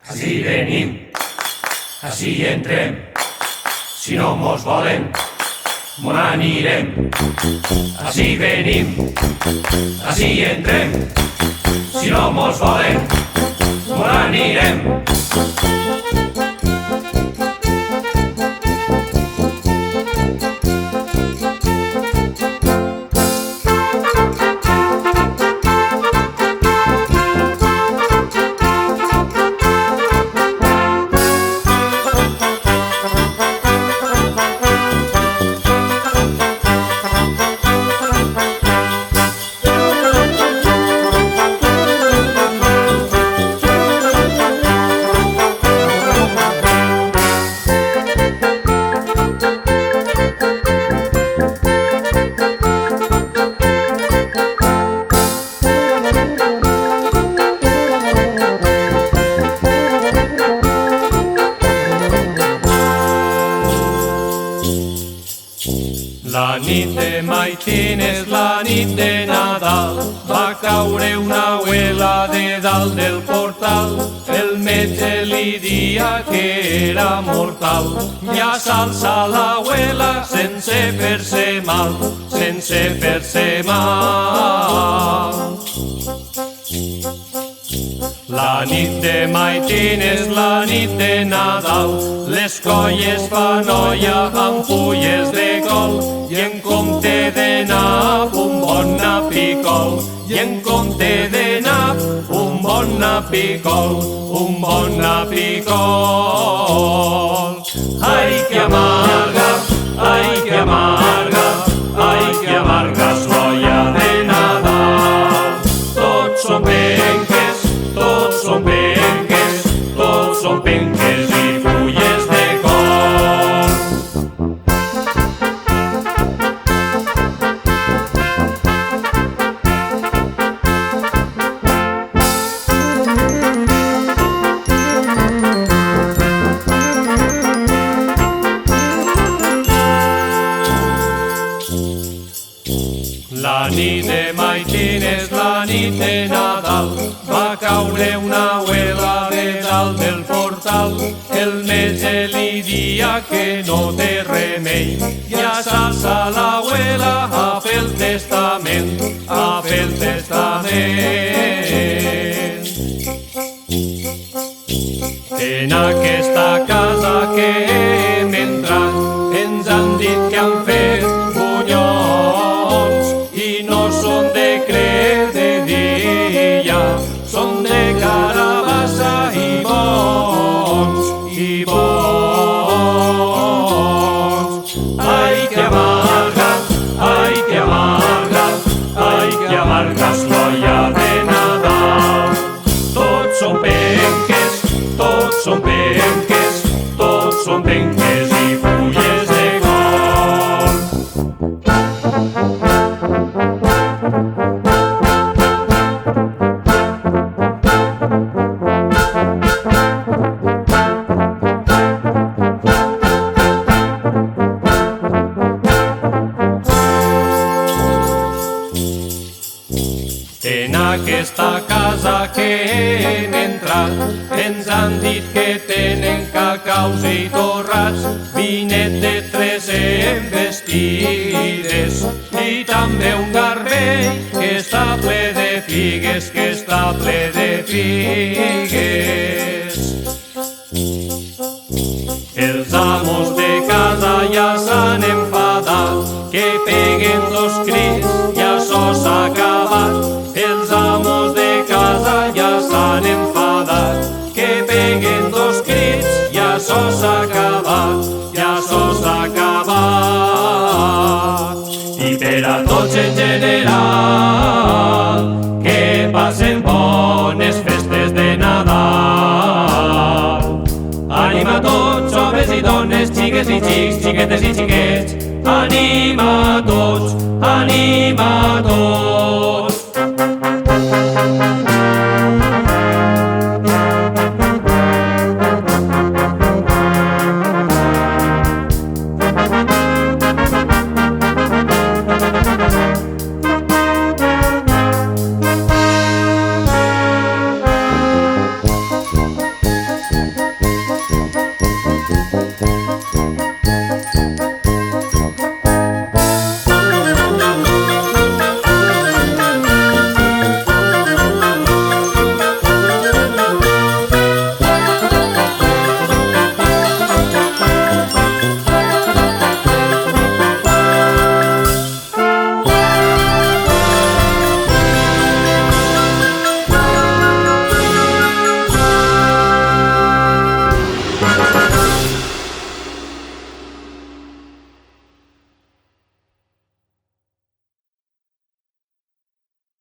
Així venim, així entrem, si no mos volen, mon anirem. Així venim, així entrem, si no mos volen, mon anirem. La nit de Maitín és la nit de Nadal, va caure una abuela de dalt del portal, el metge li dia que era mortal, ja s'alça l'abuela sense fer-se mal, sense fer-se mal. La nit de Maitín és la nit de Nadal, les colles fan olla amb fulles de col, i en compte de nap un bon napicol, i en compte de nap un bon napicol, un bon napicol. Ai, que amarga, ai, que amarga, ai, que amarga és l'olla de Nadal. Tots són penques, tots són penques, tots són penques i fulles de col. La nit de Maitín és la nit de Nadal, va caure una abuela de dalt del portal, el metge li dia que no té remei, ja s'alça l'abuela a fer el testament, a fer el testament. En aquesta casa que hem entrat ens han dit que han fet bunyons i no són de crederia, són de carabassa i bons, i bons. Ai, que amarga, ai, que amarga, ai, que amarga és l'olla de Nadal. Tots són penques, tots són penques, tots són penques i fulles de col. En aquesta casa que hem entrat ens han dit que tenen cacaus i torrats, vinet de 300 vestides i també un garbell que està ple de figues, que està ple de figues. Els amos de casa ja s'han enfadat, que peguen dos crits, ja s'ho s'ha acabat. Els amos de casa ja s'han enfadat, que peguen dos crits, ja s'ho s'ha acabat, ja s'ho s'ha acabat. I per a tots en general, que passen bones festes de Nadal. Anima a tots, homes i dones, xiques i xics, xiquetes i xiquets. Anima a tots, anima a tots.